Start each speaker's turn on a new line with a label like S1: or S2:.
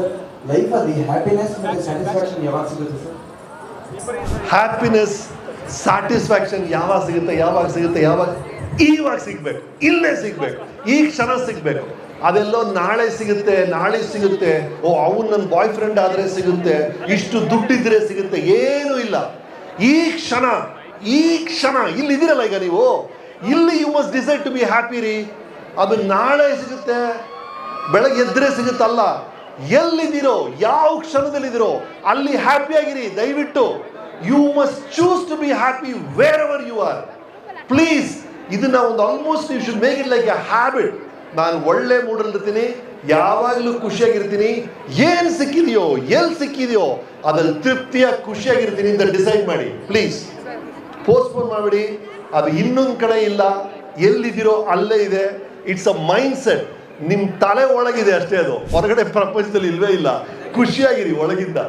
S1: Sir ಲೈಫಲ್ಲಿ happiness ಮತ್ತು satisfaction ಯಾವಾಗ ಸಿಗುತ್ತೆ ಸರ್?
S2: ಹ್ಯಾಪಿನೆಸ್ ಸ್ಯಾಟಿಸ್ಫ್ಯಾಕ್ಷನ್ ಯಾವಾಗ ಸಿಗುತ್ತೆ ಇವಾಗ ಸಿಗ್ಬೇಕು, ಇಲ್ಲೇ ಸಿಗ್ಬೇಕು, ಈ ಕ್ಷಣ ಸಿಗ್ಬೇಕು. ಅದೆಲ್ಲೋ ನಾಳೆ ಸಿಗುತ್ತೆ, ಓ ಅವ್ನು ನನ್ನ ಬಾಯ್ ಫ್ರೆಂಡ್ ಆದರೆ ಸಿಗುತ್ತೆ, ಇಷ್ಟು ದುಡ್ಡಿದ್ರೆ ಸಿಗುತ್ತೆ, ಏನೂ ಇಲ್ಲ. ಈ ಕ್ಷಣ ಇಲ್ಲಿದ್ದೀರಲ್ಲ ಈಗ ನೀವು, ಇಲ್ಲಿ you must decide to be happy ರೀ. ಅದು ನಾಳೆ ಸಿಗುತ್ತೆ, ಬೆಳಗ್ಗೆ ಎದ್ರೆ ಸಿಗುತ್ತಲ್ಲ. ಎಲ್ಲಿದ್ದೀರೋ, ಯಾವ ಕ್ಷಣದಲ್ಲಿದ್ದೀರೋ ಅಲ್ಲಿ ಹ್ಯಾಪಿ ಆಗಿರಿ ದಯವಿಟ್ಟು. You must choose to be happy wherever you are. Please, ಇದನ್ನ ಒಂದು almost you should make it like a habit. ನಾನು ಒಳ್ಳೆ ಮೂಡಲ್ಲಿರ್ತೀನಿ, ಯಾವಾಗಲೂ ಖುಷಿಯಾಗಿರ್ತೀನಿ. ಏನು ಸಿಕ್ಕಿದೆಯೋ, ಎಲ್ಲಿ ಸಿಕ್ಕಿದೆಯೋ ಅದ್ರಲ್ಲಿ ತೃಪ್ತಿಯಾಗಿ ಖುಷಿಯಾಗಿರ್ತೀನಿ ಅಂತ ಡಿಸೈಡ್ ಮಾಡಿ. ಪ್ಲೀಸ್ ಪೋಸ್ಟ್ಪೋನ್ ಮಾಡಬೇಡಿ. ಅದು ಇನ್ನೊಂದು ಕಡೆ ಇಲ್ಲ, ಎಲ್ಲಿದ್ದೀರೋ ಅಲ್ಲೇ ಇದೆ. It's a mind set. ನಿಮ್ಮ ತಲೆ ಒಳಗಿದೆ ಅಷ್ಟೇ, ಅದು ಹೊರಗಡೆ ಪ್ರಪಂಚದಲ್ಲಿ ಇಲ್ವೇ ಇಲ್ಲ. ಖುಷಿಯಾಗಿರಿ ಒಳಗಿಂದ.